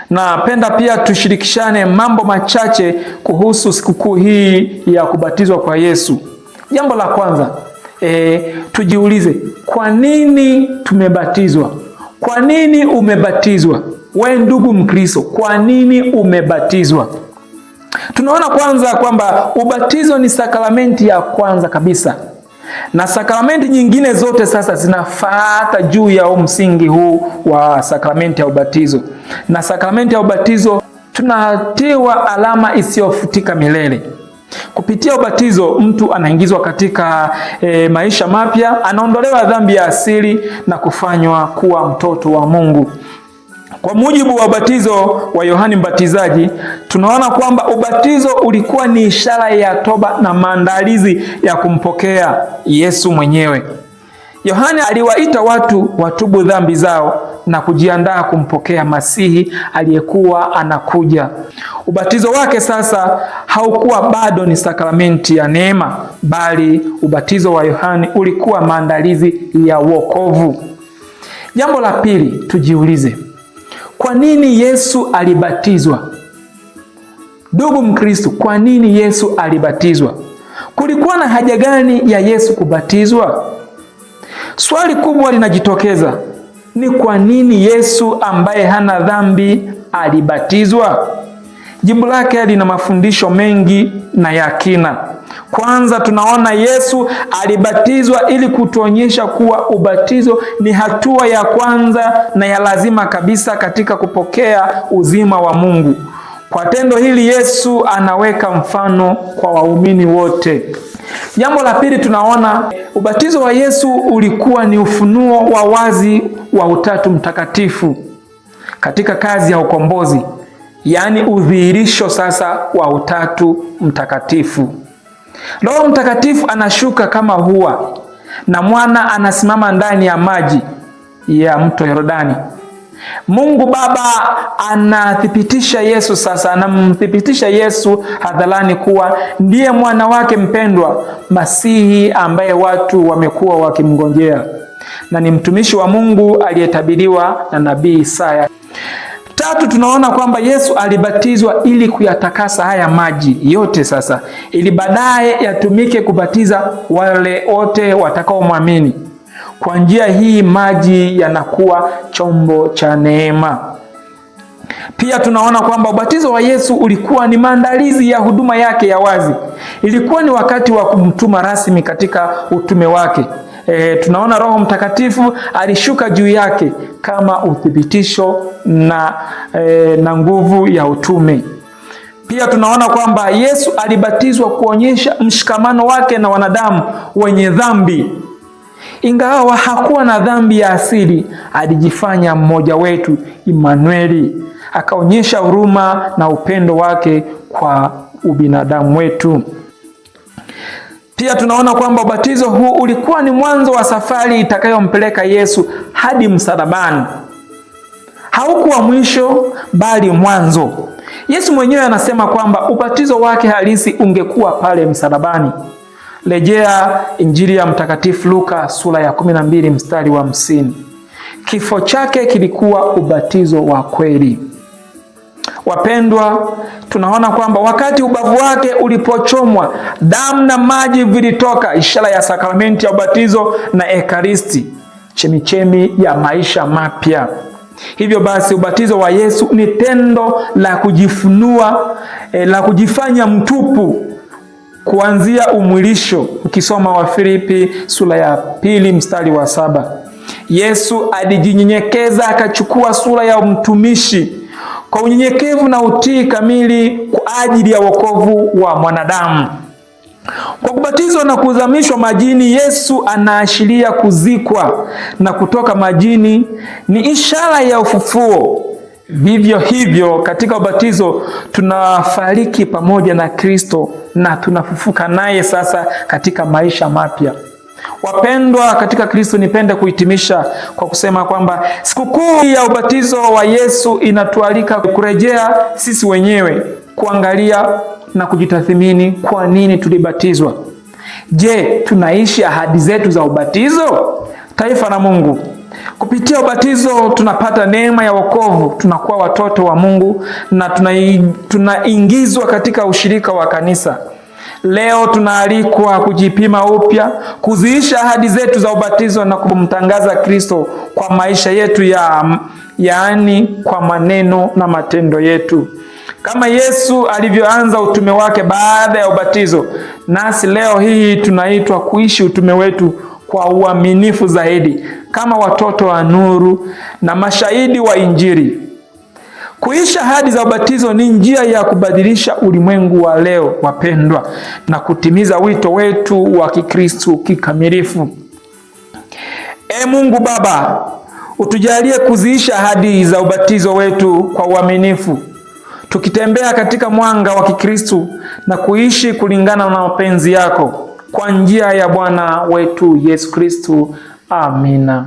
Napenda pia tushirikishane mambo machache kuhusu sikukuu hii ya kubatizwa kwa Yesu. Jambo la kwanza, tujiulize, kwa nini tumebatizwa? Kwa nini umebatizwa? We ndugu Mkristo, kwa nini umebatizwa? Tunaona kwanza kwamba ubatizo ni sakramenti ya kwanza kabisa, na sakramenti nyingine zote sasa zinafuata juu ya msingi huu wa sakramenti ya ubatizo. Na sakramenti ya ubatizo tunatiwa alama isiyofutika milele. Kupitia ubatizo mtu anaingizwa katika maisha mapya, anaondolewa dhambi ya asili na kufanywa kuwa mtoto wa Mungu. Kwa mujibu wa ubatizo wa Yohani Mbatizaji, tunaona kwamba ubatizo ulikuwa ni ishara ya toba na maandalizi ya kumpokea Yesu mwenyewe. Yohani aliwaita watu watubu dhambi zao na kujiandaa kumpokea Masihi aliyekuwa anakuja. Ubatizo wake sasa haukuwa bado ni sakramenti ya neema, bali ubatizo wa Yohani ulikuwa maandalizi ya wokovu. Jambo la pili, tujiulize, kwa nini Yesu alibatizwa? Ndugu Mkristo, kwa nini Yesu alibatizwa? Kulikuwa na haja gani ya Yesu kubatizwa? Swali kubwa linajitokeza, ni kwa nini Yesu ambaye hana dhambi alibatizwa? Jibu lake lina mafundisho mengi na ya kina. Kwanza tunaona Yesu alibatizwa ili kutuonyesha kuwa ubatizo ni hatua ya kwanza na ya lazima kabisa katika kupokea uzima wa Mungu. Kwa tendo hili Yesu anaweka mfano kwa waumini wote. Jambo la pili, tunaona ubatizo wa Yesu ulikuwa ni ufunuo wa wazi wa Utatu Mtakatifu katika kazi ya ukombozi, yaani udhihirisho sasa wa Utatu Mtakatifu. Roho Mtakatifu anashuka kama hua na mwana anasimama ndani ya maji ya mto Yordani. Mungu Baba anathibitisha Yesu sasa, anamthibitisha Yesu hadharani kuwa ndiye mwana wake mpendwa, Masihi ambaye watu wamekuwa wakimngojea, na ni mtumishi wa Mungu aliyetabiriwa na nabii Isaya. Tatu, tunaona kwamba Yesu alibatizwa ili kuyatakasa haya maji yote sasa, ili baadaye yatumike kubatiza wale wote watakaomwamini. Kwa njia hii maji yanakuwa chombo cha neema. Pia tunaona kwamba ubatizo wa Yesu ulikuwa ni maandalizi ya huduma yake ya wazi. Ilikuwa ni wakati wa kumtuma rasmi katika utume wake. Tunaona Roho Mtakatifu alishuka juu yake kama uthibitisho na nguvu ya utume. Pia tunaona kwamba Yesu alibatizwa kuonyesha mshikamano wake na wanadamu wenye dhambi. Ingawa hakuwa na dhambi ya asili, alijifanya mmoja wetu, Imanueli, akaonyesha huruma na upendo wake kwa ubinadamu wetu. Pia tunaona kwamba ubatizo huu ulikuwa ni mwanzo wa safari itakayompeleka Yesu hadi msalabani. Haukuwa mwisho bali mwanzo. Yesu mwenyewe anasema kwamba ubatizo wake halisi ungekuwa pale msalabani. Rejea Injili ya Mtakatifu Luka sura ya 12 mstari wa 50. Kifo chake kilikuwa ubatizo wa kweli. Wapendwa, tunaona kwamba wakati ubavu wake ulipochomwa, damu na maji vilitoka, ishara ya sakramenti ya ubatizo na Ekaristi, chemichemi ya maisha mapya. Hivyo basi ubatizo wa Yesu ni tendo la kujifunua, la kujifanya mtupu kuanzia umwilisho. Ukisoma Wafilipi sura ya 2 mstari wa 7. Yesu alijinyenyekeza akachukua sura ya mtumishi kwa unyenyekevu na utii kamili kwa ajili ya wokovu wa mwanadamu. Kwa kubatizwa na kuzamishwa majini, Yesu anaashiria kuzikwa na kutoka majini, ni ishara ya ufufuo. Vivyo hivyo katika ubatizo tunafariki pamoja na Kristo na tunafufuka naye sasa katika maisha mapya. Wapendwa katika Kristo, nipende kuhitimisha kwa kusema kwamba sikukuu ya ubatizo wa Yesu inatualika kurejea sisi wenyewe, kuangalia na kujitathmini kwa nini tulibatizwa. Je, tunaishi ahadi zetu za ubatizo? Taifa la Mungu, Kupitia ubatizo tunapata neema ya wokovu, tunakuwa watoto wa Mungu na tunaingizwa katika ushirika wa kanisa. Leo tunaalikwa kujipima upya, kuziisha ahadi zetu za ubatizo na kumtangaza Kristo kwa maisha yetu yaani kwa maneno na matendo yetu. Kama Yesu alivyoanza utume wake baada ya ubatizo, nasi leo hii tunaitwa kuishi utume wetu kwa uaminifu zaidi, kama watoto wa nuru na mashahidi wa Injili. Kuishi ahadi za ubatizo ni njia ya kubadilisha ulimwengu wa leo, wapendwa, na kutimiza wito wetu wa Kikristo kikamilifu. Mungu Baba, utujalie kuziisha ahadi za ubatizo wetu kwa uaminifu, tukitembea katika mwanga wa Kikristo na kuishi kulingana na mapenzi yako, kwa njia ya Bwana wetu Yesu Kristo. Amina.